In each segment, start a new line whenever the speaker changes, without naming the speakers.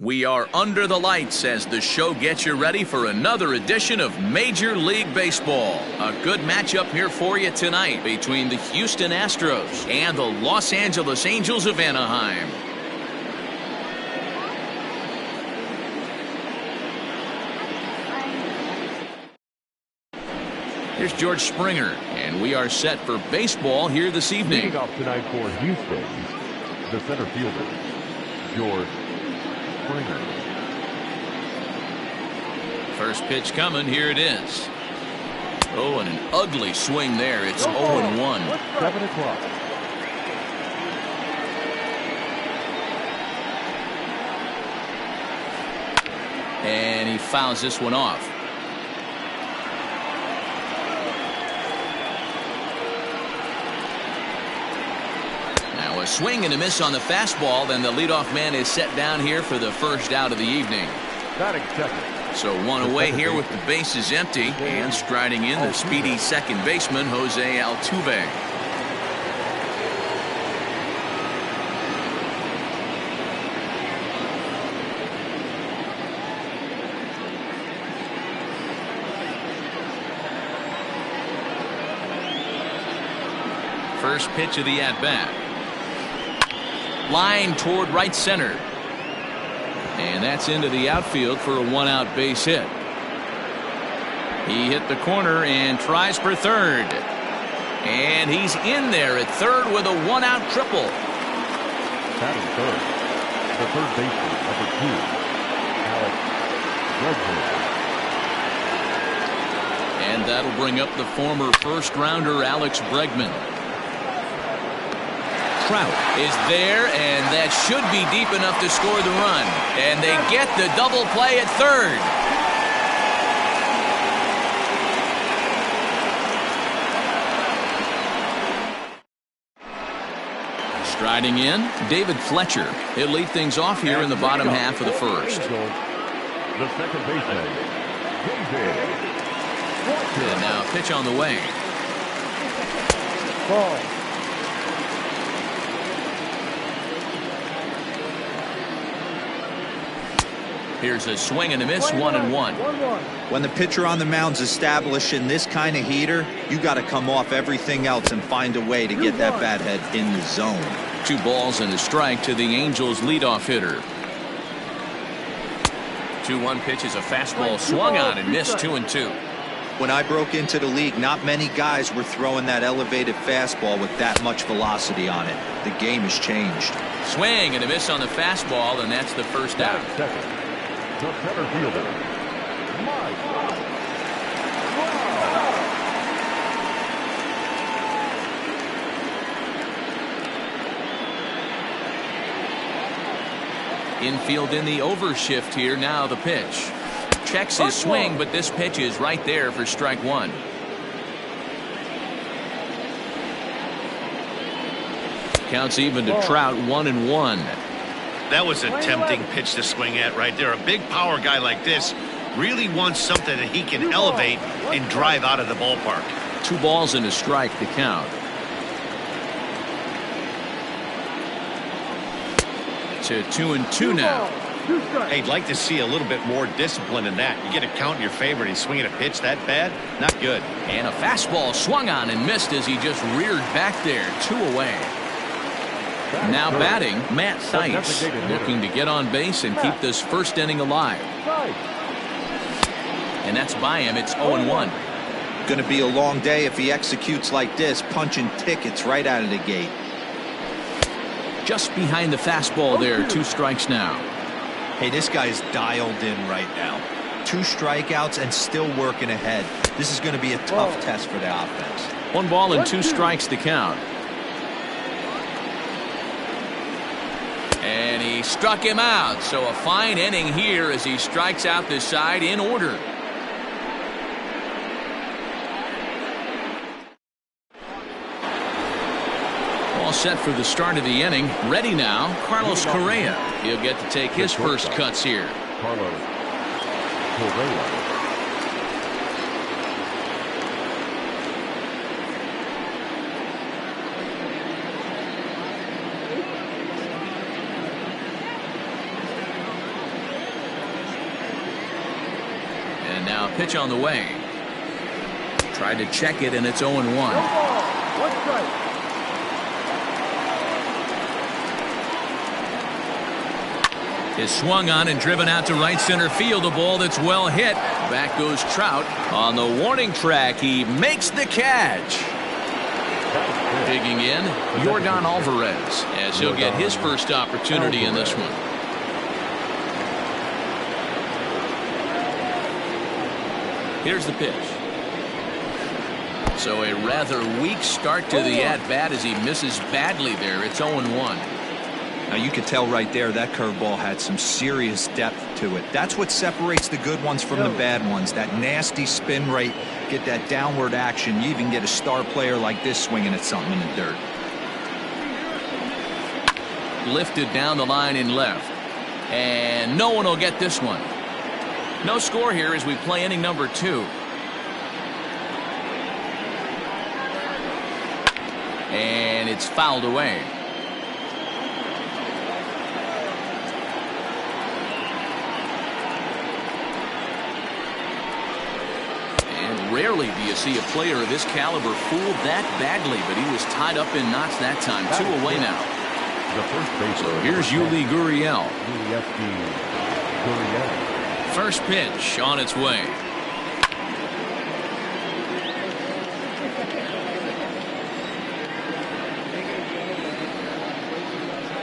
We are under the lights as the show gets you ready for another edition of Major League Baseball. A good matchup here for you tonight between the Houston Astros and the Los Angeles Angels of Anaheim. Here's George Springer, and we are set for baseball here this evening.
Leading off tonight for Houston, the center fielder, George Springer.
First pitch coming, here it is. Oh, and an ugly swing there. It's 0-1.
7 o'clock.
And he fouls this one off. Now a swing and a miss on the fastball. Then the leadoff man is set down here for the first out of the evening.
Batting second.
So one away here with the bases empty, and striding in the speedy second baseman, Jose Altuve. First pitch of the at-bat. Line toward right center. And that's into the outfield for a one-out base hit. He hit the corner and tries for third. And he's in there at third with a one-out triple.
Batting third, the third baseman, number 2, Alex Bregman.
And that'll bring up the former first-rounder Alex Bregman. Trout is there, and that should be deep enough to score the run. And they get the double play at third. Striding in, David Fletcher. He'll lead things off here in the bottom half of the first.
The second baseman,
And now pitch on the way.
Ball.
Here's a swing and a miss, 1-1.
When the pitcher on the mound's establishing this kind of heater, you got to come off everything else and find a way to get that bat head in the zone.
2 balls and a strike to the Angels leadoff hitter. 2-1 pitch is a fastball swung on and missed, 2-2.
When I broke into the league, not many guys were throwing that elevated fastball with that much velocity on it. The game has changed.
Swing and a miss on the fastball, and that's the first out.
Second, the center fielder, Mike.
Infield in the overshift here. Now the pitch. Checks his swing, but this pitch is right there for strike one. Counts even to Trout, 1-1.
That was a tempting pitch to swing at right there. A big power guy like this really wants something that he can elevate and drive out of the ballpark.
2 balls and a strike to count. To 2-2 now.
I'd like to see a little bit more discipline in that. You get a count in your favor and he's swinging a pitch that bad? Not good.
And a fastball swung on and missed as he just reared back there. 2 away. Now batting, Matt Theis, looking to get on base and keep this first inning alive. And that's by him. It's 0-1.
Going to be a long day if he executes like this, punching tickets right out of the gate.
Just behind the fastball there. 2 strikes now.
Hey, this guy's dialed in right now. 2 strikeouts and still working ahead. This is going to be a tough test for the offense.
1 ball and 2 strikes to count. And he struck him out. So a fine inning here as he strikes out this side in order. All set for the start of the inning. Ready now, Carlos Correa. He'll get to take his first cuts here.
Carlos Correa.
And now a pitch on the way. Tried to check it, and it's 0-1. Is swung on and driven out to right center field. A ball that's well hit. Back goes Trout on the warning track. He makes the catch. Digging in, Yordan Alvarez, as he'll get his first opportunity in this one. Here's the pitch. So a rather weak start to the at-bat as he misses badly there. It's 0-1.
Now you could tell right there that curveball had some serious depth to it. That's what separates the good ones from the bad ones. That nasty spin rate, get that downward action. You even get a star player like this swinging at something in the dirt.
Lifted down the line in left. And no one will get this one. No score here as we play inning number 2. And it's fouled away. Rarely do you see a player of this caliber fooled that badly, but he was tied up in knots that time. 2 away now.
The first base.
So here's Yuli Gurriel. First pitch on its way.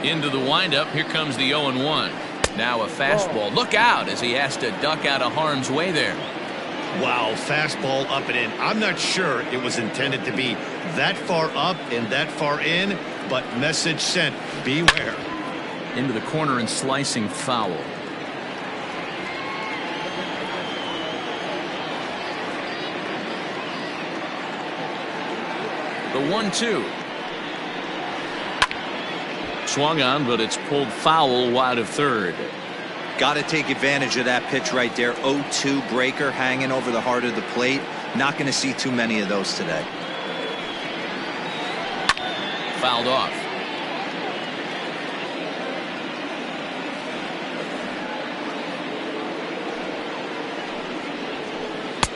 Into the windup. Here comes the 0-1. Now a fastball. Look out as he has to duck out of harm's way there.
Wow, fastball up and in. I'm not sure it was intended to be that far up and that far in, but message sent, beware.
Into the corner and slicing foul. The 1-2. Swung on, but it's pulled foul wide of third.
Got to take advantage of that pitch right there. 0-2 breaker hanging over the heart of the plate. Not going to see too many of those today.
Fouled off.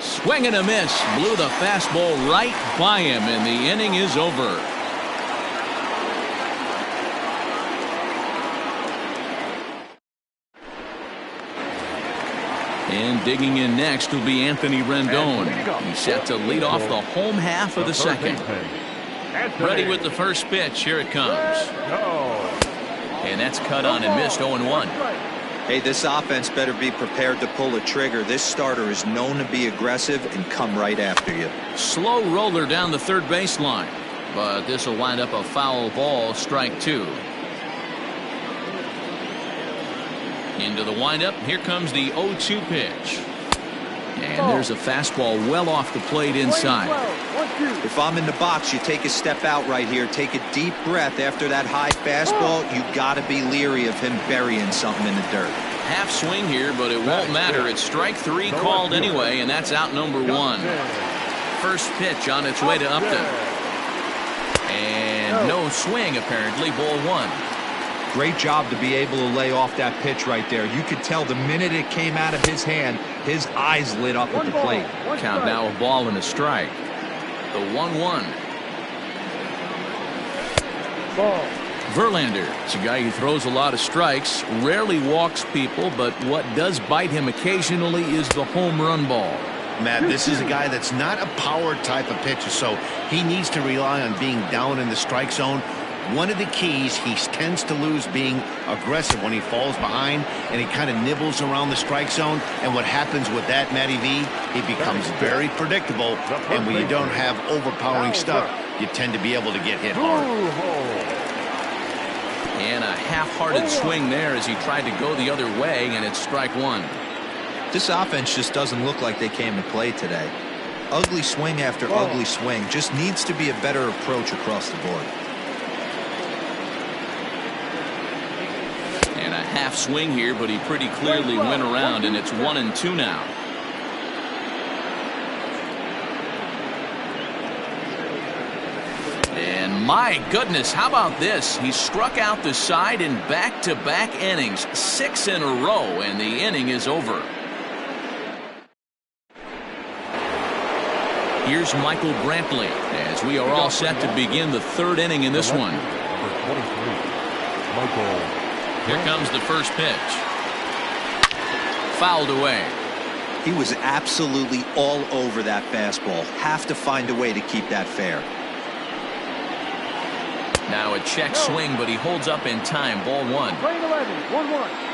Swing and a miss. Blew the fastball right by him, and the inning is over. And digging in next will be Anthony Rendon. He's set to lead off the home half of the second. Ready with the first pitch. Here it comes. And that's cut on and missed. 0-1.
Hey, this offense better be prepared to pull a trigger. This starter is known to be aggressive and come right after you.
Slow roller down the third baseline. But this will wind up a foul ball. Strike 2. Into the windup. Here comes the 0-2 pitch. And there's a fastball well off the plate inside.
If I'm in the box, you take a step out right here. Take a deep breath after that high fastball. You got to be leery of him burying something in the dirt.
Half swing here, but it won't matter. It's strike 3 called anyway, and that's out number 1. First pitch on its way to Upton. And no swing, apparently. Ball 1.
Great job to be able to lay off that pitch right there. You could tell the minute it came out of his hand, his eyes lit up at the plate.
Count now a ball and a strike. The 1-1. Verlander is a guy who throws a lot of strikes, rarely walks people, but what does bite him occasionally is the home run ball.
Matt, this is a guy that's not a power type of pitcher, so he needs to rely on being down in the strike zone. One of the keys, he tends to lose being aggressive when he falls behind and he kind of nibbles around the strike zone. And what happens with that, Matty V, he becomes very predictable. And when you don't have overpowering stuff, you tend to be able to get hit hard.
And a half-hearted swing there as he tried to go the other way, and it's strike 1.
This offense just doesn't look like they came to play today. Ugly swing after ugly swing. Just needs to be a better approach across the board.
And a half swing here, but he pretty clearly went around, and it's 1-2 now. And my goodness, how about this? He struck out the side in back-to-back innings, 6 in a row, and the inning is over. Here's Michael Brantley as we are all set to begin the third inning in this one.
Number 23, Michael.
Here comes the first pitch. Fouled away.
He was absolutely all over that fastball. Have to find a way to keep that fair.
Now a check swing, but he holds up in time. Ball one.
Playing 11, 1-1.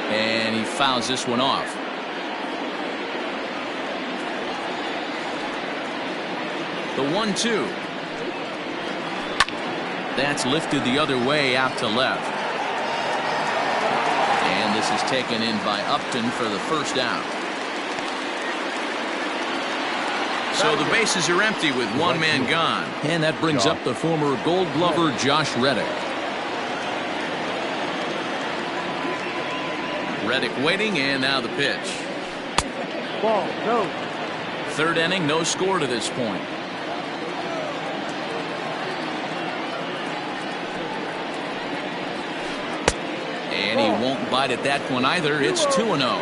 And he fouls this one off. The 1-2. That's lifted the other way out to left. And this is taken in by Upton for the first out. So the bases are empty with one man gone. And that brings up the former Gold Glover Josh Reddick. Reddick waiting, and now the pitch.
Ball, no.
Third inning, no score to this point. And he won't bite at that one either. It's 2-0.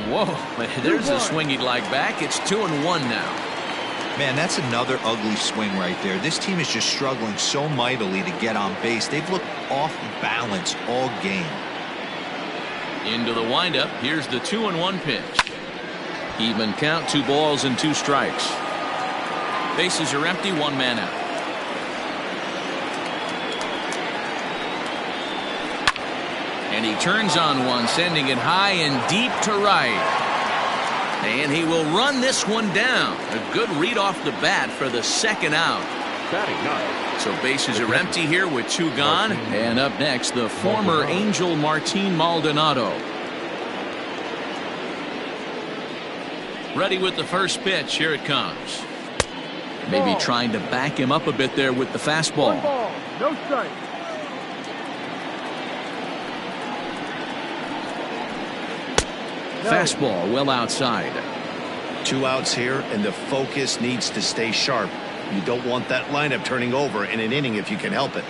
Whoa, there's a swing he'd like back. It's 2-1 now.
Man, that's another ugly swing right there. This team is just struggling so mightily to get on base. They've looked off balance all game.
Into the windup. Here's the 2-1 pitch. Even count, 2 balls and 2 strikes. Bases are empty, 1 man out. And he turns on one, sending it high and deep to right. And he will run this one down. A good read off the bat for the second out. So bases are empty here with 2 gone. And up next, the former Angel Martin Maldonado. Ready with the first pitch. Here it comes. Maybe trying to back him up a bit there with the fastball.
1 ball, no strike.
Fastball well outside.
2 outs here, and the focus needs to stay sharp. You don't want that lineup turning over in an inning if you can help it.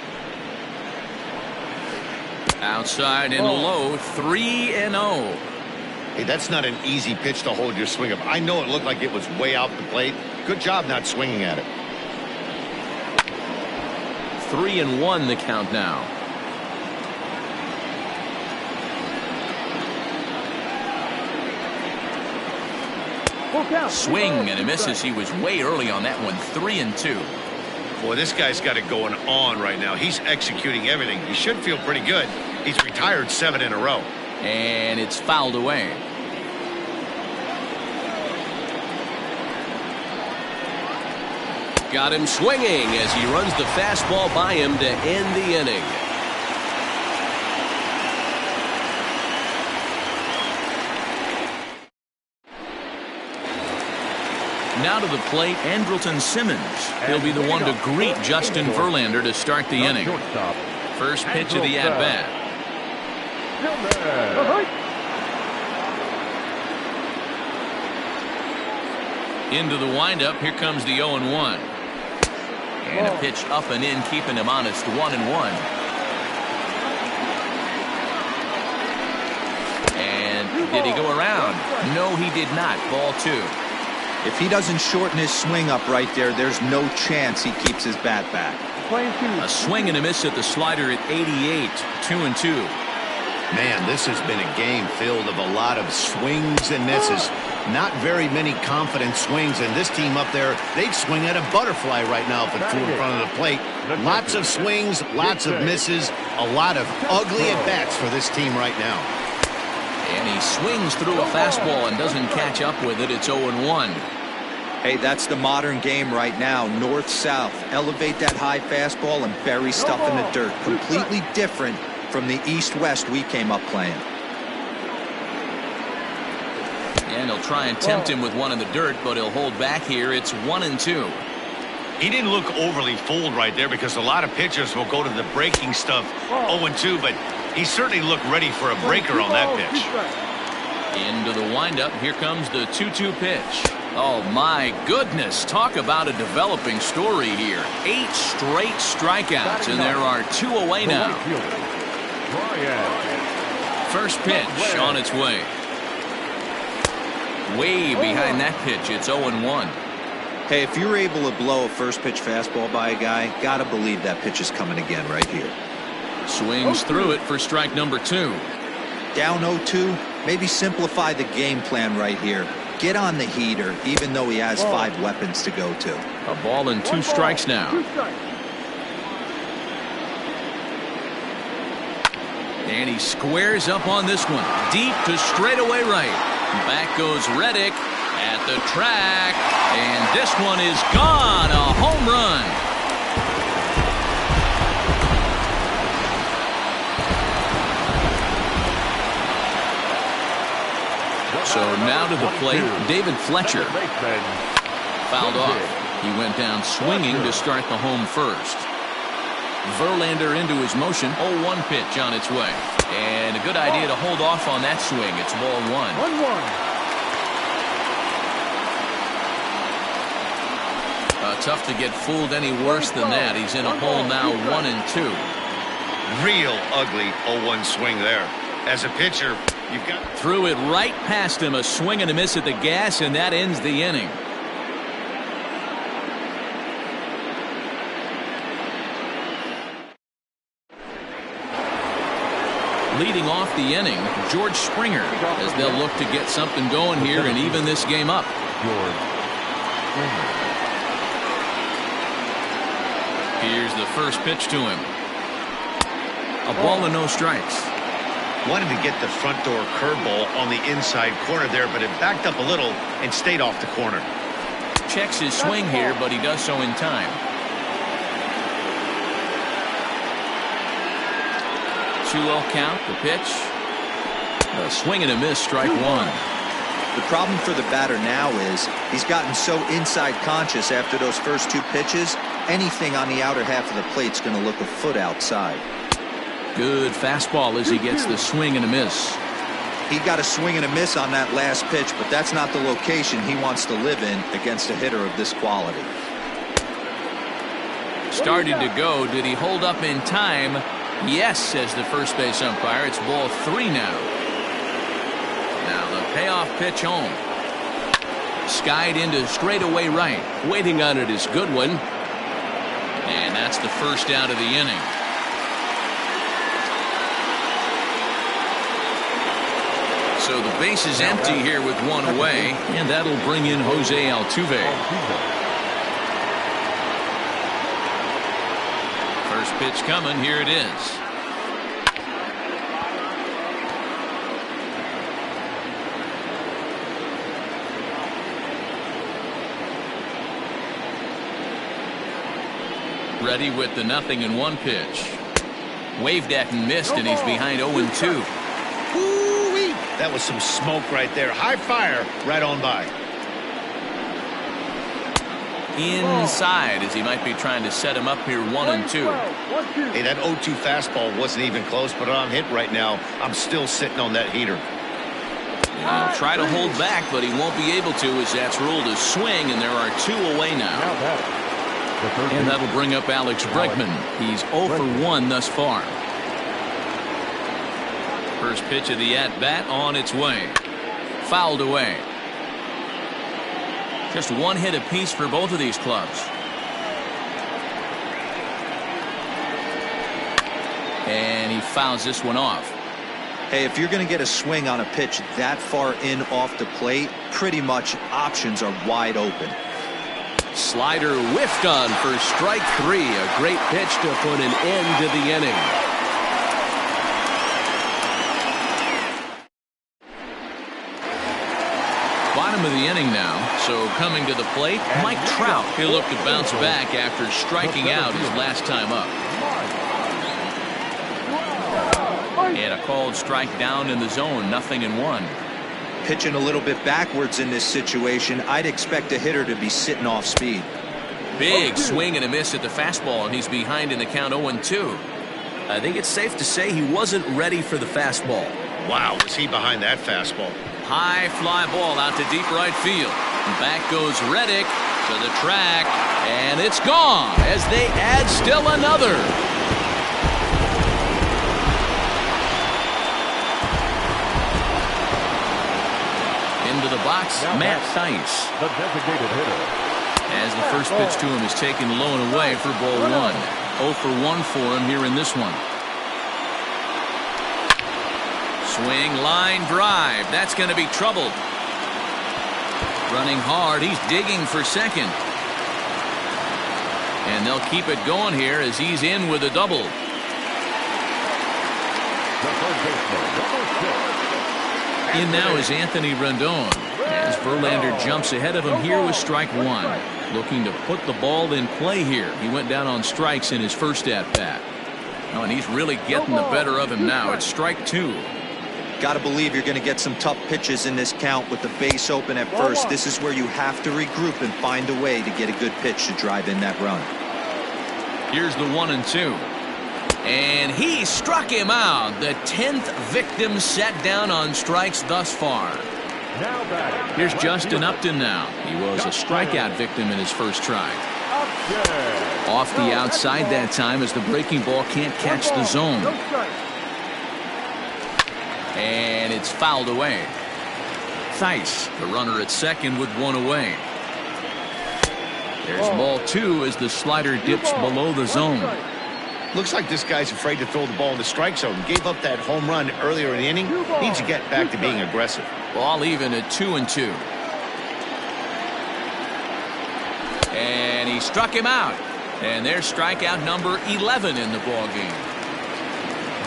Outside and low, 3-0.
Hey, that's not an easy pitch to hold your swing up. I know it looked like it was way out the plate. Good job not swinging at it.
3-1 the count now. Swing and a miss as he was way early on that one. 3-2.
Boy, this guy's got it going on right now. He's executing everything. He should feel pretty good. He's retired 7 in a row.
And it's fouled away. Got him swinging as he runs the fastball by him to end the inning. Now to the plate, Andrelton Simmons. He'll be the one to greet Justin Verlander to start the inning. First pitch of the at-bat. Into the windup. Here comes the 0-1. And a pitch up and in, keeping him honest. 1-1. And did he go around? No, he did not. Ball 2.
If he doesn't shorten his swing up right there, there's no chance he keeps his bat back.
A swing and a miss at the slider at 88. 2-2.
Man, this has been a game filled of a lot of swings and misses. Not very many confident swings, and this team up there, they'd swing at a butterfly right now if it flew in front of the plate. Lots of swings, lots of misses, a lot of ugly at-bats for this team right now.
And he swings through a fastball and doesn't catch up with it. It's 0-1.
Hey, that's the modern game right now. North-south. Elevate that high fastball and bury stuff in the dirt. Completely different from the east-west we came up playing.
And he'll try and tempt him with one in the dirt, but he'll hold back here. It's 1-2.
He didn't look overly fooled right there because a lot of pitchers will go to the breaking stuff 0-2, but he certainly looked ready for a breaker on that pitch.
Into the windup. Here comes the 2-2 pitch. Oh, my goodness. Talk about a developing story here. 8 straight strikeouts, and there are 2 away now. First pitch on its way. Way behind that pitch. It's 0-1.
Hey, if you're able to blow a first pitch fastball by a guy, gotta believe that pitch is coming again right here.
Swings through it for strike number 2.
Down 0-2, maybe simplify the game plan right here. Get on the heater, even though he has 5 weapons to go to.
A ball and 2 strikes now. And he squares up on this one. Deep to straightaway right. Back goes Reddick at the track. And this one is gone. A home run. So now to the plate, David Fletcher. Fouled off. He went down swinging to start the home first. Verlander into his motion. 0-1 pitch on its way. And a good idea to hold off on that swing. It's ball 1. Tough to get fooled any worse than that. He's in a hole now, 1-2.
Real ugly 0-1 swing there. As a pitcher, you've got...
Threw it right past him. A swing and a miss at the gas, and that ends the inning. Leading off the inning, George Springer, as they'll look to get something going here and even this game up. Here's the first pitch to him. A ball and no strikes.
Wanted to get the front door curveball on the inside corner there, but it backed up a little and stayed off the corner.
Checks his swing here, but he does so in time. 2-0 count, the pitch. A swing and a miss, strike 1.
The problem for the batter now is he's gotten so inside conscious after those first 2 pitches, anything on the outer half of the plate's going to look a foot outside.
Good fastball as he gets the swing and a miss.
He got a swing and a miss on that last pitch, but that's not the location he wants to live in against a hitter of this quality.
Started to go. Did he hold up in time? Yes, says the first base umpire. It's ball 3 now. Now the payoff pitch home. Skied into straightaway right. Waiting on it is Goodwin. And that's the first out of the inning. So the base is empty here with 1 away, and that'll bring in Jose Altuve. First pitch coming. Here it is. Ready with the 0-1 pitch. Waved at and missed, and he's behind 0-2.
That was some smoke right there. High fire right on by.
Inside as he might be trying to set him up here 1-2.
Hey, that 0-2 fastball wasn't even close, but on hit right now. I'm still sitting on that heater.
He'll try to hold back, but he won't be able to as that's ruled a swing, and there are 2 away now. And that'll bring up Alex Bregman. He's 0 for 1 thus far. First pitch of the at-bat on its way. Fouled away. Just 1 hit apiece for both of these clubs. And he fouls this one off.
Hey, if you're going to get a swing on a pitch that far in off the plate, pretty much options are wide open.
Slider whiffed on for strike 3. A great pitch to put an end to the inning. Bottom of the inning now, so coming to the plate, Mike Trout. He'll look to bounce back after striking out his last time up. And a called strike down in the zone, 0-1.
Pitching a little bit backwards in this situation, I'd expect a hitter to be sitting off speed.
Big swing and a miss at the fastball, and he's behind in the count 0-2. I think it's safe to say he wasn't ready for the fastball.
Wow, was he behind that fastball?
High fly ball out to deep right field. Back goes Reddick to the track, and it's gone as they add still another. Into the box, Matt Theis.
The designated hitter.
As the first pitch to him is taken low and away for ball one. 0 for 1 for him here in this one. Swing, line drive. That's going to be troubled. Running hard. He's digging for second. And they'll keep it going here as he's in with a double. In now is Anthony Rendon. As Verlander jumps ahead of him here with strike one. Looking to put the ball in play here. He went down on strikes in his first at-bat. Oh, and he's really getting the better of him now. It's strike two.
Got to believe you're going to get some tough pitches in this count with the base open at first. This is where you have to regroup and find a way to get a good pitch to drive in that run.
Here's the 1-2. And he struck him out. The 10th victim set down on strikes thus far. Here's Justin Upton now. He was a strikeout victim in his first try. Off the outside that time as the breaking ball can't catch the zone. And it's fouled away. Theis, the runner at second with one away. There's ball two as the slider dips below the zone.
Looks like this guy's afraid to throw the ball in the strike zone. Gave up that home run earlier in the inning. Needs to get back to being aggressive.
Ball even at 2-2. And he struck him out. And there's strikeout number 11 in the ball game.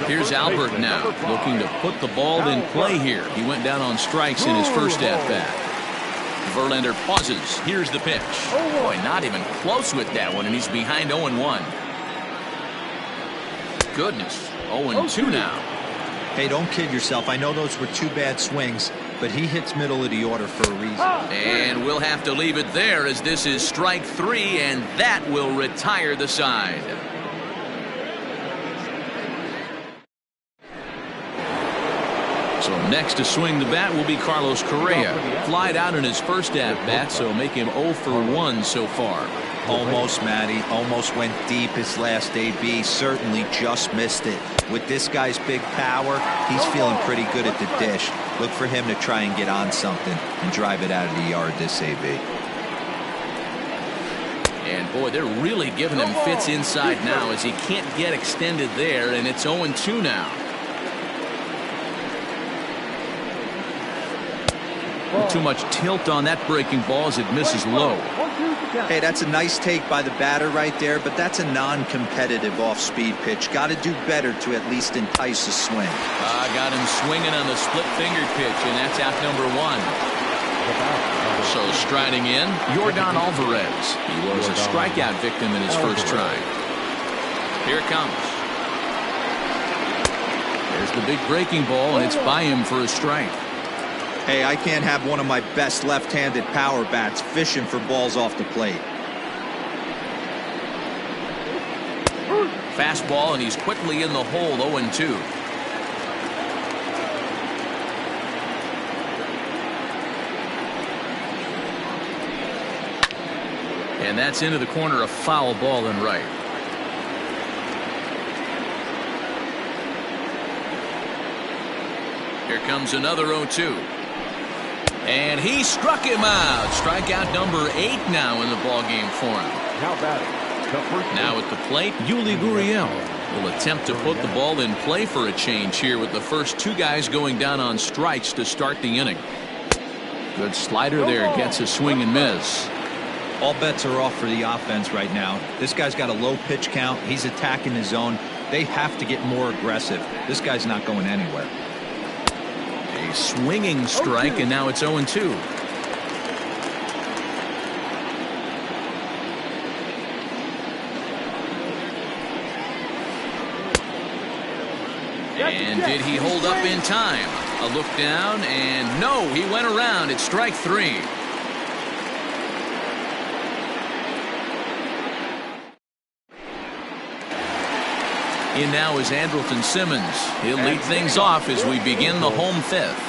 Here's Albert now, looking to put the ball in play here. He went down on strikes in his first at-bat. Verlander pauses. Here's the pitch. Boy, not even close with that one, and he's behind 0-1. Goodness, 0-2 now.
Hey, don't kid yourself. I know those were two bad swings, but he hits middle of the order for a reason.
And we'll have to leave it there as this is strike three, and that will retire the side. So next to swing the bat will be Carlos Correa. Flied out in his first at-bat, so make him 0 for 1 so far.
Almost, Matty. Almost went deep his last AB. Certainly just missed it. With this guy's big power, he's feeling pretty good at the dish. Look for him to try and get on something and drive it out of the yard this AB.
And boy, they're really giving him fits inside now as he can't get extended there, and it's 0-2 now. Too much tilt on that breaking ball as it misses low.
Hey, that's a nice take by the batter right there, but that's a non-competitive off-speed pitch. Got to do better to at least entice a swing.
Got him swinging on the split-fingered pitch, and that's out number 1. So striding in, Yordan Alvarez. He was a strikeout victim in his first try. Here it comes. There's the big breaking ball, and it's by him for a strike.
Hey, I can't have one of my best left-handed power bats fishing for balls off the plate.
Fastball, and he's quickly in the hole, 0-2. And that's into the corner, a foul ball and right. Here comes another 0-2. And he struck him out. Strikeout number 8 now in the ballgame for him. Now at the plate, Yuli Gurriel will attempt to put the ball in play for a change here with the first two guys going down on strikes to start the inning. Good slider there, gets a swing and miss.
All bets are off for the offense right now. This guy's got a low pitch count. He's attacking his zone. They have to get more aggressive. This guy's not going anywhere.
A swinging strike, and now it's 0-2. And did he hold up in time? A look down, and no, he went around. It's strike 3. In now is Andrelton Simmons. He'll lead things off as we begin the home fifth.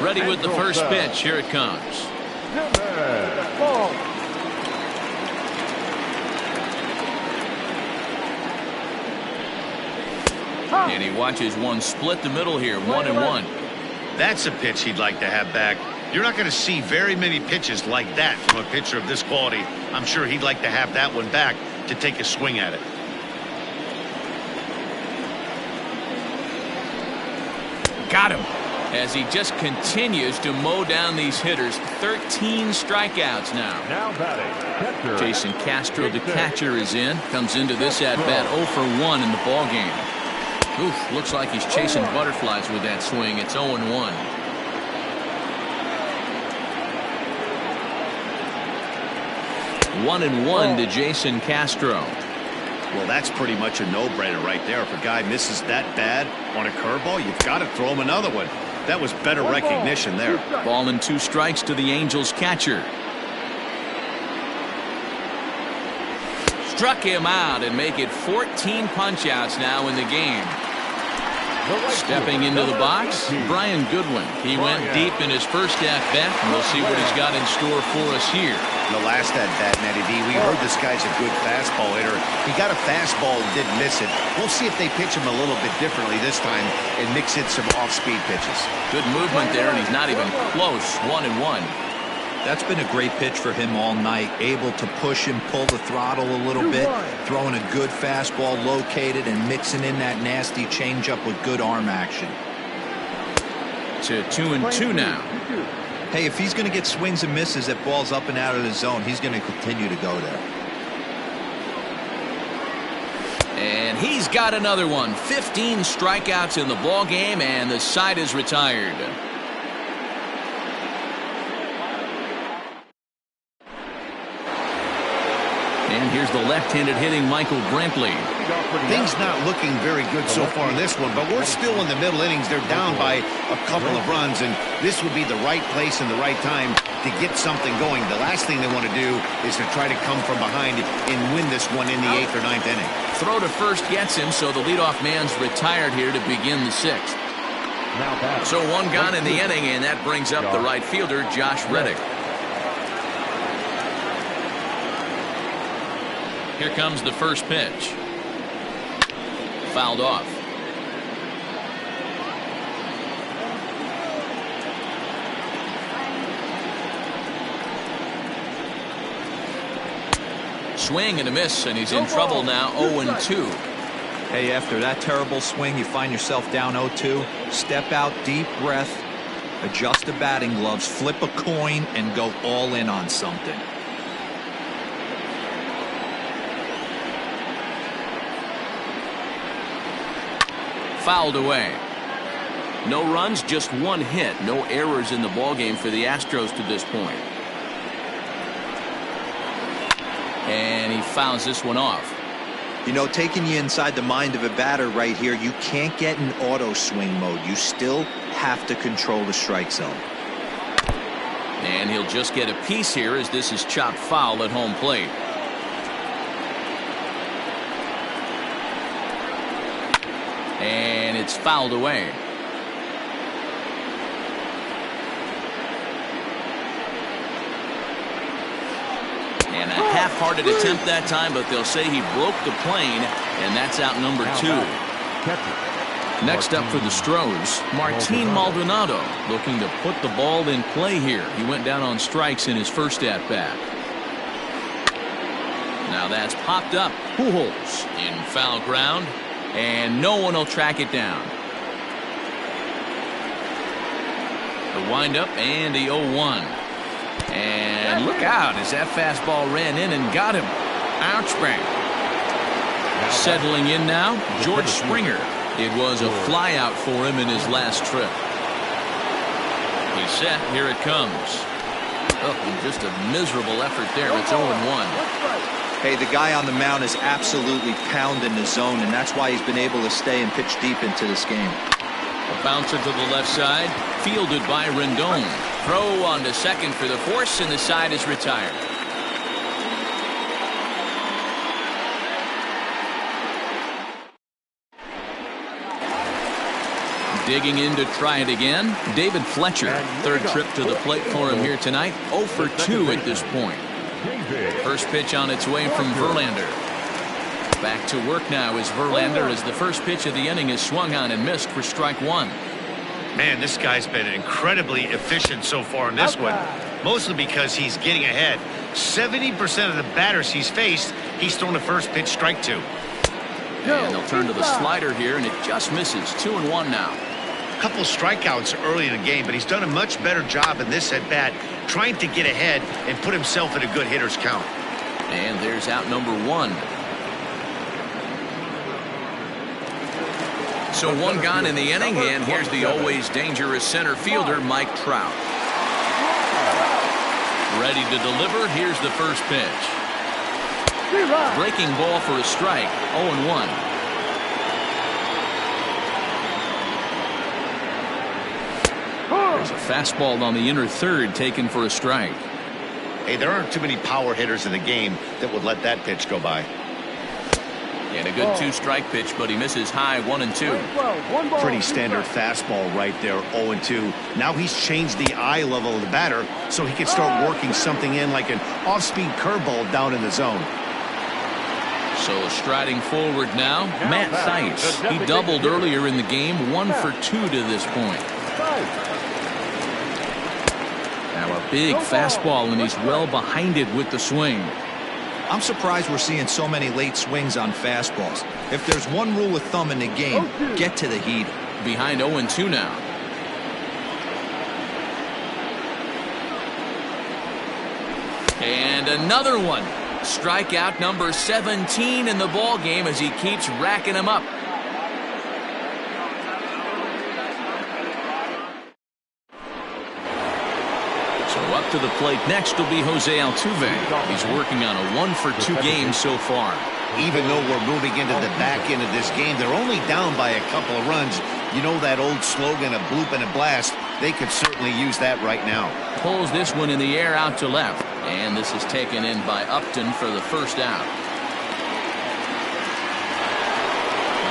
Ready with the first pitch. Here it comes.
Ball.
And he watches one split the middle here, 1-1.
That's a pitch he'd like to have back. You're not going to see very many pitches like that from a pitcher of this quality. I'm sure he'd like to have that one back to take a swing at it.
Got him. As he just continues to mow down these hitters. 13 strikeouts now.
Now batting, catcher.
Jason Castro, the catcher, is in. Comes into this at-bat 0 for 1 in the ballgame. Oof, looks like he's chasing butterflies with that swing. It's 0-1. One and one to Jason Castro.
Well, that's pretty much a no-brainer right there. If a guy misses that bad on a curveball, you've got to throw him another one. That was better recognition there.
Ball and 2 strikes to the Angels catcher. Struck him out and make it 14 punch-outs now in the game. Stepping into the box, Brian Goodwin. He went deep in his first at-bat, and we'll see what he's got in store for us here.
The last at-bat, Matty B, we heard this guy's a good fastball hitter. He got a fastball and didn't miss it. We'll see if they pitch him a little bit differently this time and mix in some off-speed pitches.
Good movement there, and he's not even close. 1-1.
That's been a great pitch for him all night. Able to push and pull the throttle a little bit. Throwing a good fastball located and mixing in that nasty changeup with good arm action.
To 2-2 now.
Hey, if he's going to get swings and misses that balls up and out of the zone, he's going to continue to go there.
And he's got another one. 15 strikeouts in the ball game, and the side is retired. And here's the left-handed hitting Michael Brantley.
Things not looking very good so far in this one, but we're still in the middle innings. They're down by a couple of runs, and this would be the right place and the right time to get something going. The last thing they want to do is to try to come from behind and win this one in the 8th or 9th inning.
Throw to first gets him, so the leadoff man's retired here to begin the 6th. So one gone in the inning, and that brings up the right fielder, Josh Reddick. Here comes the first pitch. Fouled off. Swing and a miss, and he's in trouble now. 0-2.
Hey, after that terrible swing, you find yourself down 0-2. Step out, deep breath, adjust the batting gloves, flip a coin, and go all in on something.
Fouled away. No runs, just one hit. No errors in the ballgame for the Astros to this point. And he fouls this one off.
You know, taking you inside the mind of a batter right here, you can't get in auto swing mode. You still have to control the strike zone.
And he'll just get a piece here as this is chopped foul at home plate. And it's fouled away. And a half-hearted attempt that time, but they'll say he broke the plane, and that's out number 2. Next up for the Astros, Martin Maldonado, looking to put the ball in play here. He went down on strikes in his first at-bat. Now that's popped up. Pujols in foul ground, and no one will track it down. The windup and the 0-1. And look out as that fastball ran in and got him. Ouch bang. Settling in now, George Springer. It was a flyout for him in his last trip. He's set. Here it comes. Oh, just a miserable effort there. It's 0-1.
Hey, the guy on the mound is absolutely pounding the zone, and that's why he's been able to stay and pitch deep into this game.
A bouncer to the left side, fielded by Rendon. Throw on to second for the force, and the side is retired. Digging in to try it again, David Fletcher. Third trip to the plate for him here tonight. 0 for 2 at this point. First pitch on its way from Verlander. Back to work now is Verlander as the first pitch of the inning is swung on and missed for strike one.
Man, this guy's been incredibly efficient so far in this one, mostly because he's getting ahead. 70% of the batters he's faced, he's thrown the first pitch strike to.
And they'll turn to the slider here, and it just misses. 2-1 now.
Couple strikeouts early in the game, but he's done a much better job in this at bat trying to get ahead and put himself in a good hitter's count.
And there's out number one. So one gone in the inning, and here's the always dangerous center fielder, Mike Trout. Ready to deliver. Here's the first pitch. Breaking ball for a strike. 0-1. There's a fastball on the inner third taken for a strike.
Hey, there aren't too many power hitters in the game that would let that pitch go by.
And a good two-strike pitch, but he misses high. 1-2.
Pretty standard fastball right there. 0-2. Now he's changed the eye level of the batter so he can start working something in like an off-speed curveball down in the zone.
So striding forward now, Matt Theis. He doubled earlier in the game. 1 for 2 to this point. Now a big fastball, and he's well behind it with the swing.
I'm surprised we're seeing so many late swings on fastballs. If there's one rule of thumb in the game, get to the heater.
Behind 0-2 now. And another one. Strikeout number 17 in the ball game as he keeps racking them up. Up to the plate next will be Jose Altuve. He's working on a 1 for 2 game so far.
Even though we're moving into the back end of this game, they're only down by a couple of runs. You know that old slogan, a bloop and a blast. They could certainly use that right now.
Pulls this one in the air out to left. And this is taken in by Upton for the first out.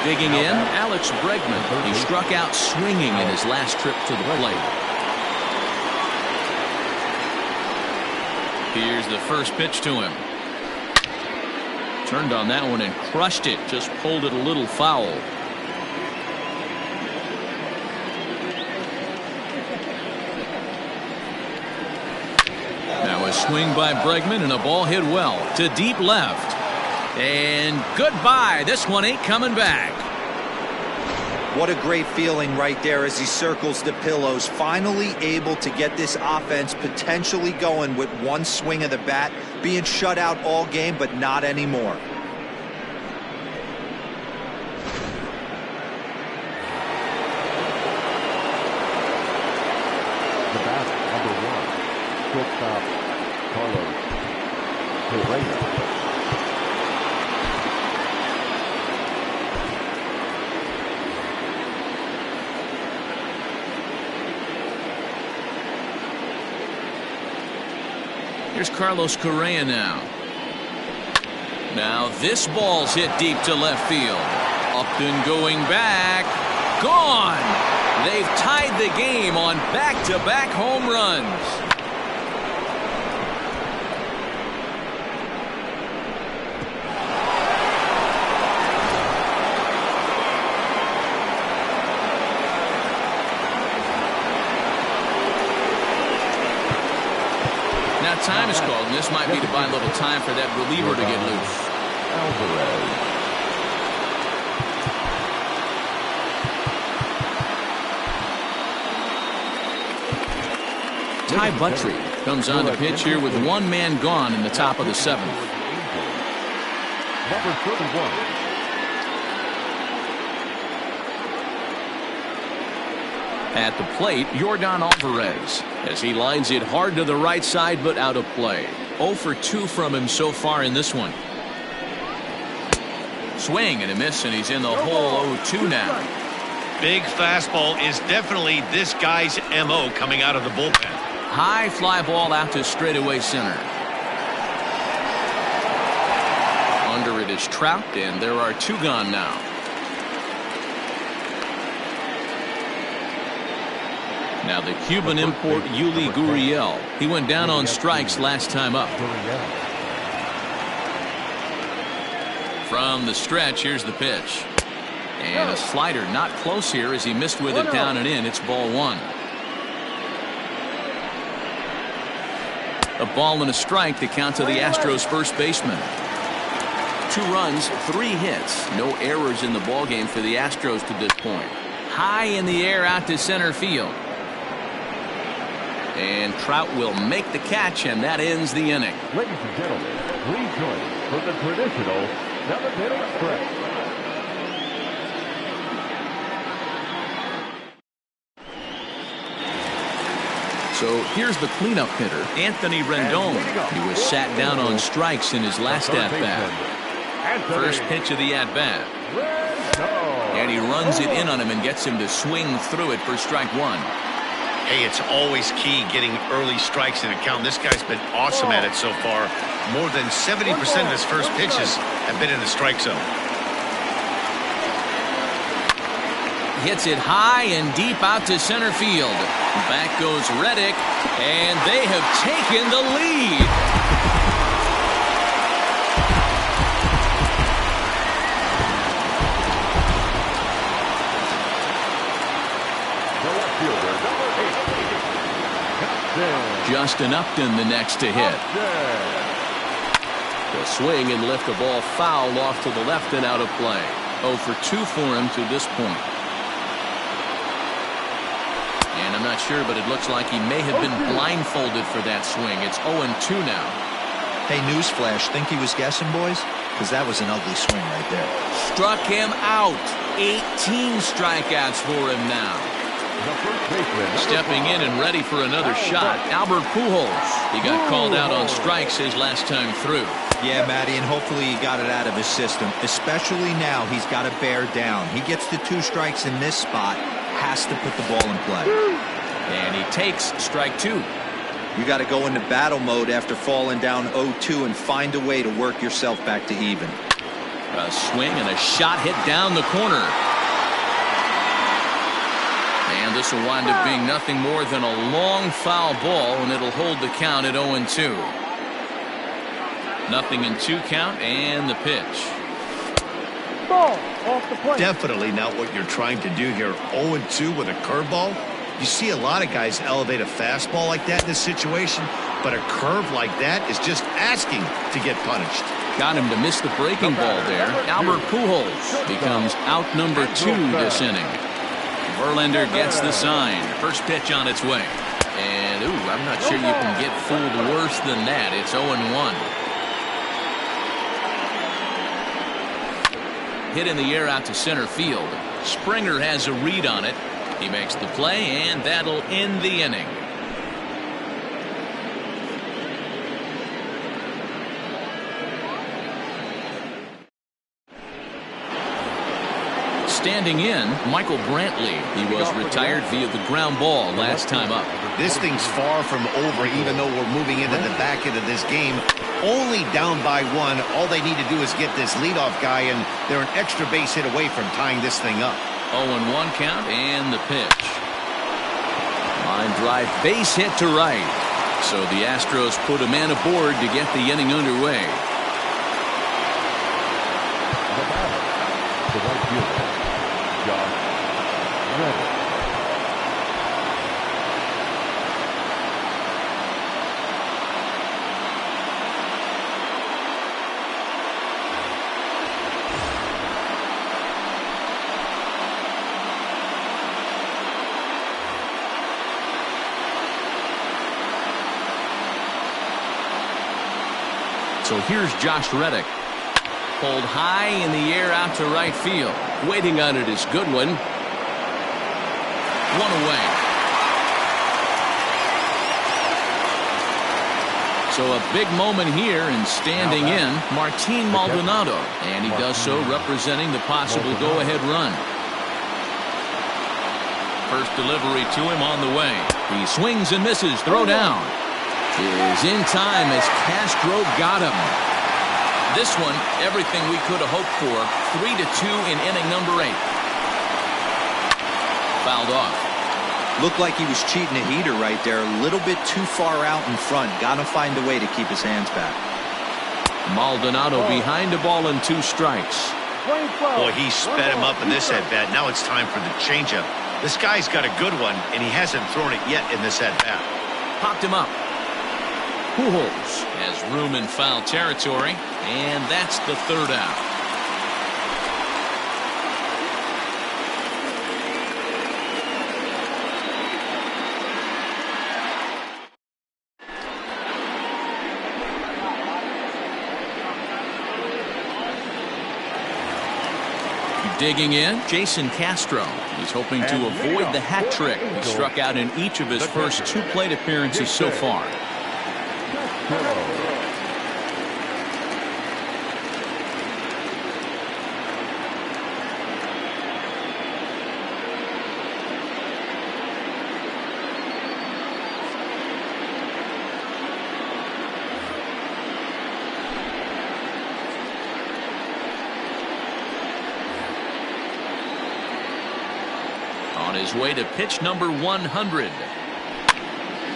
Digging in, Alex Bregman. He struck out swinging in his last trip to the plate. Here's the first pitch to him. Turned on that one and crushed it. Just pulled it a little foul. Now a swing by Bregman and a ball hit well to deep left. And goodbye. This one ain't coming back.
What a great feeling right there as he circles the pillows. Finally able to get this offense potentially going with one swing of the bat. Being shut out all game, but not anymore.
The bat, number 1, shortstop Carlos Correa.
Here's Carlos Correa now. Now this ball's hit deep to left field. Upton going back. Gone! They've tied the game on back-to-back home runs. Now time is called, and this might be to buy a little time for that reliever to get loose. Ty Buttrey comes on to pitch here with one man gone in the top of the 7th.
Number 31.
At the plate, Yordan Alvarez, as he lines it hard to the right side but out of play. 0 for 2 from him so far in this one. Swing and a miss, and he's in the hole. 0-2 now.
Big fastball is definitely this guy's MO coming out of the bullpen.
High fly ball out to straightaway center. Under it is Trout, and there are 2 gone now. Now the Cuban import Yuli Gurriel. He went down on strikes last time up. From the stretch, here's the pitch. And a slider not close here as he missed with it down and in. It's ball one. A ball and a strike to count to the Astros first baseman. 2 runs, 3 hits. No errors in the ballgame for the Astros to this point. High in the air out to center field. And Trout will make the catch, and that ends the inning.
Ladies and gentlemen, please join us for the traditional 7th-inning stretch.
So here's the cleanup hitter, Anthony Rendon. He was sat down on strikes in his last at-bat. First pitch of the at-bat. And he runs it in on him and gets him to swing through it for strike one.
Hey, it's always key getting early strikes in a count. This guy's been awesome at it so far. More than 70% of his first pitches have been in the strike zone.
Hits it high and deep out to center field. Back goes Reddick, and they have taken the lead. Justin Upton the next to hit. The swing and lift the ball foul off to the left and out of play. 0 for 2 for him to this point. And I'm not sure, but it looks like he may have been blindfolded for that swing. It's 0-2 now.
Hey, newsflash, think he was guessing, boys? Because that was an ugly swing right there.
Struck him out. 18 strikeouts for him now. Stepping in and ready for another shot, Albert Pujols. He got called out on strikes his last time through.
Yeah, Matty, and hopefully he got it out of his system. Especially now, he's got to bear down. He gets the 2 strikes in this spot, has to put the ball in play.
And he takes strike 2.
You got to go into battle mode after falling down 0-2 and find a way to work yourself back to even.
A swing and a shot hit down the corner. And this will wind up being nothing more than a long foul ball, and it'll hold the count at 0-2. Nothing in 2 count, and the pitch.
Ball off the plate.
Definitely not what you're trying to do here. 0-2 with a curveball. You see a lot of guys elevate a fastball like that in this situation, but a curve like that is just asking to get punished.
Got him to miss the breaking ball there. Albert Pujols becomes out number 2 this inning. Verlander gets the sign. First pitch on its way. And, I'm not sure you can get fooled worse than that. It's 0-1. Hit in the air out to center field. Springer has a read on it. He makes the play, and that'll end the inning. Standing in, Michael Brantley. He was retired via the ground ball last time up.
This thing's far from over, even though we're moving into the back end of this game. Only down by 1. All they need to do is get this leadoff guy, and they're an extra base hit away from tying this thing up.
0-1 count, and the pitch. Line drive, base hit to right. So the Astros put a man aboard to get the inning underway.
The right fielder, Josh Reddick.
So here's Josh Reddick. Pulled high in the air out to right field. Waiting on it is Goodwin. 1 away. So a big moment here, and standing in, Martin Maldonado. And he does so representing the possible go-ahead run. First delivery to him on the way. He swings and misses. Throw down. Is in time as Castro got him. This one, everything we could have hoped for. 3-2 in inning number 8. Fouled off.
Looked like he was cheating a heater right there. A little bit too far out in front. Got to find a way to keep his hands back.
Maldonado behind the ball and 2 strikes.
Boy, he sped him up in this at-bat. Now it's time for the changeup. This guy's got a good one, and he hasn't thrown it yet in this at-bat.
Popped him up. Pujols has room in foul territory, and that's the 3rd out. Digging in, Jason Castro. He's hoping to avoid the hat trick. He struck out in each of his first 2 plate appearances so far. On his way to pitch number 100.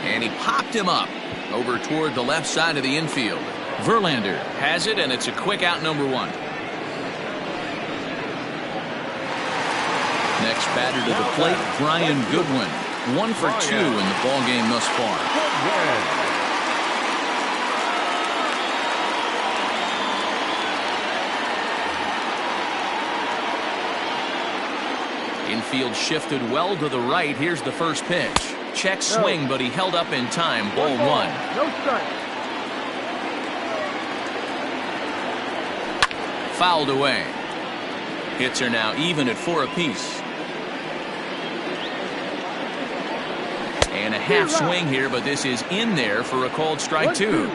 And he popped him up over toward the left side of the infield. Verlander has it, and it's a quick out, number 1. Next batter to the plate, Brian Goodwin. 1 for 2 in the ball game thus far. Infield shifted well to the right. Here's the first pitch. Check swing, but he held up in time. Ball 1.
No strike.
Fouled away. Hits are now even at 4 apiece. And a half swing here, but this is in there for a called strike 2.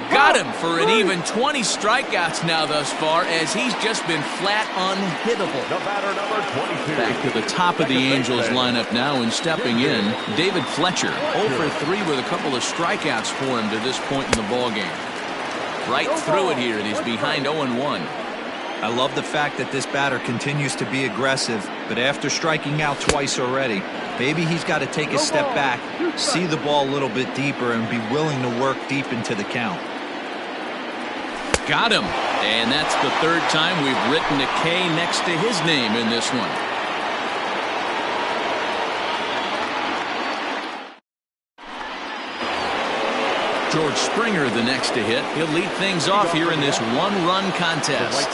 Got him for an even 20 strikeouts now thus far, as he's just been flat unhittable.
The batter, number 22.
Back to the top of the Angels lineup now, and stepping in, David Fletcher. 0 for 3 with a couple of strikeouts for him to this point in the ballgame. Right through it here, and he's behind 0-1.
I love the fact that this batter continues to be aggressive, but after striking out twice already, maybe he's got to take a step back, see the ball a little bit deeper, and be willing to work deep into the count.
Got him. And that's the 3rd time we've written a K next to his name in this one. George Springer the next to hit. He'll lead things off here in this 1-run contest.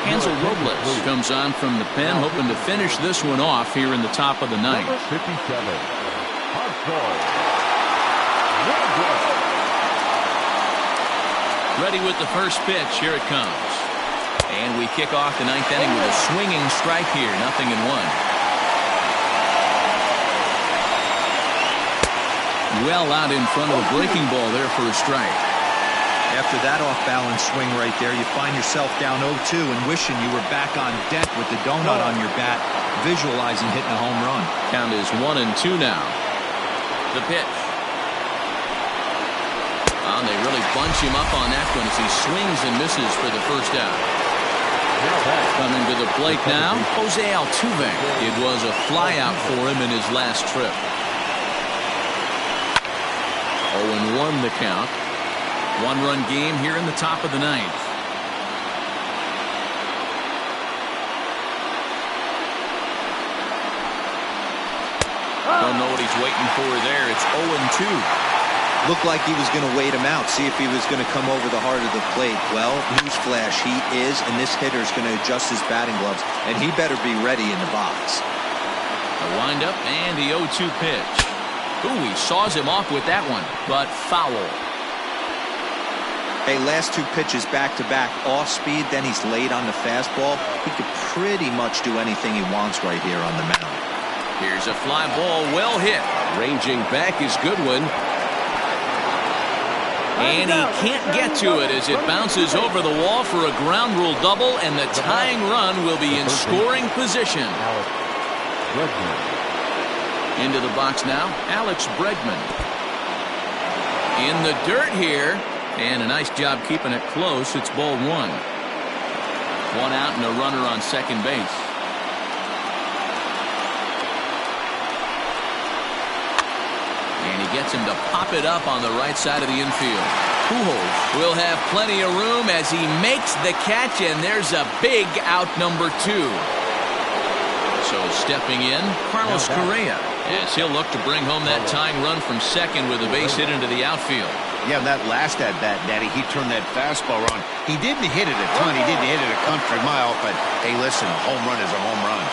Hansel Robles comes on from the pen, hoping to finish this one off here in the top of the 9th.
57.
Ready with the first pitch. Here it comes. And we kick off the 9th inning with a swinging strike here. 0-1. Well out in front of a breaking ball there for a strike.
After that off-balance swing right there, you find yourself down 0-2 and wishing you were back on deck with the donut on your bat, visualizing hitting a home run.
Count is 1-2 now. The pitch. They really bunch him up on that one as he swings and misses for the first out. Coming to the plate now, Jose Altuve. It was a flyout for him in his last trip. 0-1 the count. 1-run game here in the top of the 9th. Don't know what he's waiting for there. It's 0-2.
Looked like he was going to wait him out, see if he was going to come over the heart of the plate. Well, newsflash, he is, and this hitter is going to adjust his batting gloves, and he better be ready in the box.
The windup and the 0-2 pitch. Ooh, he saws him off with that one, but foul.
Hey, last 2 pitches back-to-back, off speed, then he's laid on the fastball. He could pretty much do anything he wants right here on the mound.
Here's a fly ball, well hit. Ranging back is Goodwin. And he can't get to it as it bounces over the wall for a ground rule double, and the tying run will be in scoring position. Into the box now, Alex Bregman. In the dirt here, And a nice job keeping it close. It's ball one. One out and a runner on second base. And he gets him to pop it up on the right side of the infield. Pujols will have plenty of room as he makes the catch, and there's a big out, number two. So stepping in, Carlos Correa, as he'll look to bring home that tying run from second with a base hit into the outfield.
Yeah, that last at-bat, Daddy, he turned that fastball on. He didn't hit it a ton. He didn't hit it a country mile, but hey, listen, a home run is a home run.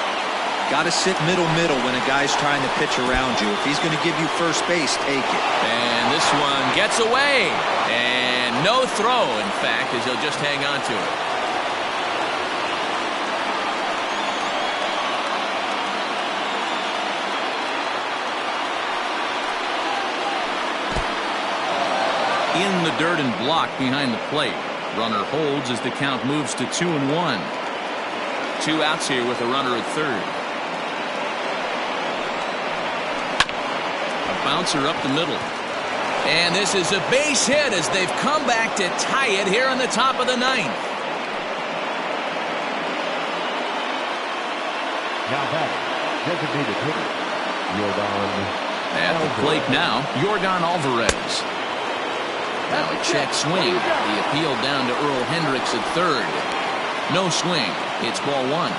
Got to sit middle when a guy's trying to pitch around you. If he's going to give you first base, take it.
And this one gets away. And no throw, in fact, as he'll just hang on to it. In the dirt and blocked behind the plate. Runner holds as the count moves to 2-1. 2 outs here with a runner at third. Bouncer up the middle. And this is a base hit as they've come back to tie it here in the top of the ninth.
Now back, designated hitter, Yordan.
At the plate now, Yordan Alvarez. Now a check swing. The appeal down to Earl Hendricks at third. No swing. It's ball one.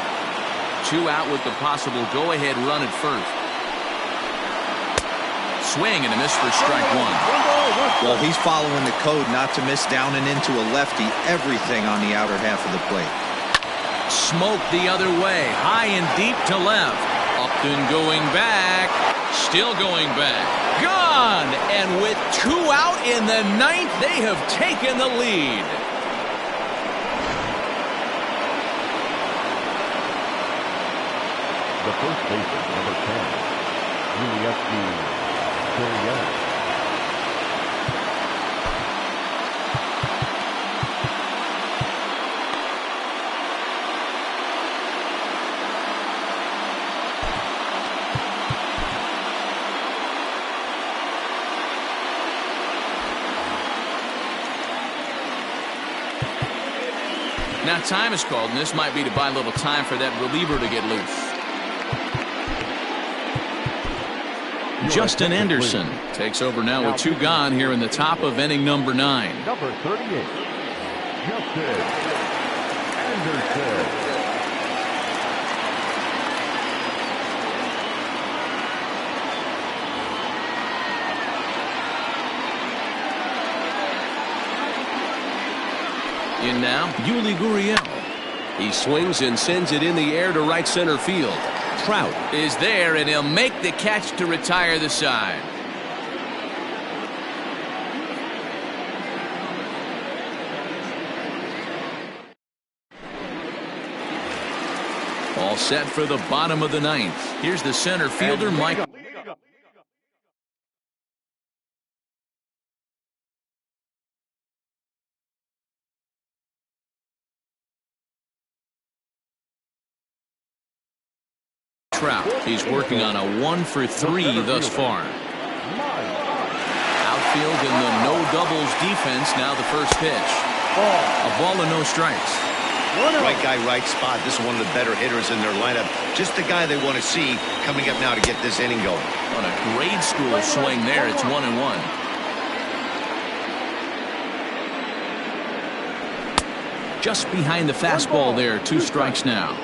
2 out with the possible go-ahead run at first. Swing and a miss for strike one.
Well, he's following the code not to miss down and into a lefty. Everything on the outer half of the plate.
Smoke the other way. High and deep to left. Upton going back. Still going back. Gone. And with 2 out in the ninth, they have taken the lead.
The first baseman, number 10, Julius
Now time is called, and this might be to buy a little time for that reliever to get loose. Justin Anderson takes over now with 2 gone here in the top of inning number 9.
Number 38, Justin Anderson.
In now, Yuli Gurriel. He swings and sends it in the air to right center field. Trout is there, and he'll make the catch to retire the side. All set for the bottom of the ninth. Here's the center fielder, Mike. Trout. He's working on a 1-for-3 thus far. Outfield in the no doubles defense. Now the first pitch. A ball and no strikes.
Right guy, right spot. This is one of the better hitters in their lineup. Just the guy they want to see coming up now to get this inning going.
On a grade school swing there. It's 1-1. Just behind the fastball there. 2 strikes now.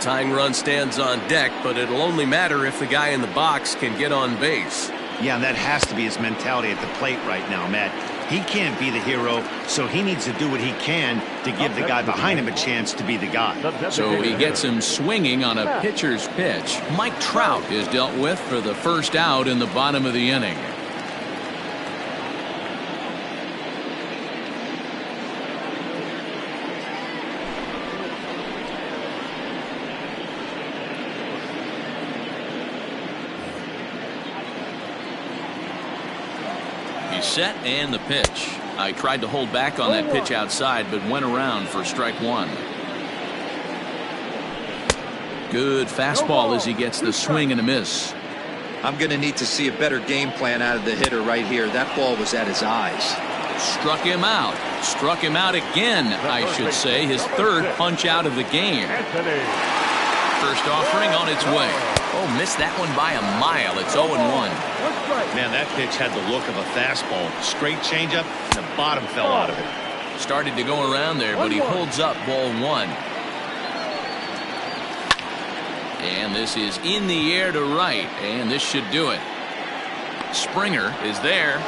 Tying run stands on deck, but it'll only matter if the guy in the box can get on base.
Yeah, and that has to be his mentality at the plate right now, Matt. He can't be the hero, so he needs to do what he can to give the guy behind him a chance to be the guy.
So he gets him swinging on a pitcher's pitch. Mike Trout is dealt with for the first out in the bottom of the inning. Set and the pitch. I tried to hold back on that pitch outside, but went around for strike one. Good fastball as he gets the swing and a miss.
I'm going to need to see a better game plan out of the hitter right here. That ball was at his eyes.
Struck him out. Struck him out again, I should say. His third punch out of the game. First offering on its way. Oh, missed that one by a mile. It's 0-1.
Man, that pitch had the look of a fastball. Straight changeup, and the bottom fell out of it.
Started to go around there, but he holds up ball one. And this is in the air to right, and this should do it. Springer is there,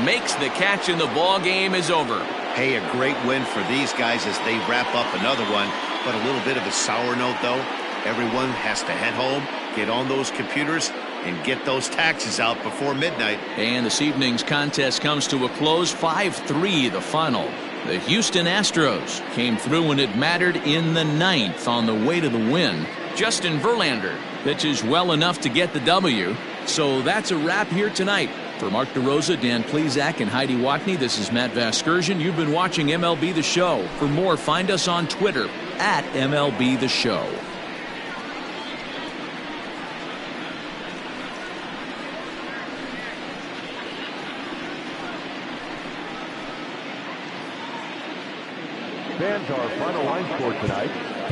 makes the catch, and the ball game is over.
Hey, a great win for these guys as they wrap up another one, but a little bit of a sour note, though. Everyone has to head home, get on those computers, and get those taxes out before midnight.
And this evening's contest comes to a close, 5-3 the final. The Houston Astros came through when it mattered in the ninth on the way to the win. Justin Verlander pitches well enough to get the W. So that's a wrap here tonight. For Mark DeRosa, Dan Plezak, and Heidi Watney, this is Matt Vasgersian. You've been watching MLB The Show. For more, find us on Twitter at MLB The Show.
Fans, our final line score tonight.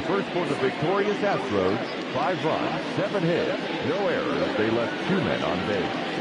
First for the victorious Astros, 5 runs, 7 hits, no errors. They left 2 men on base.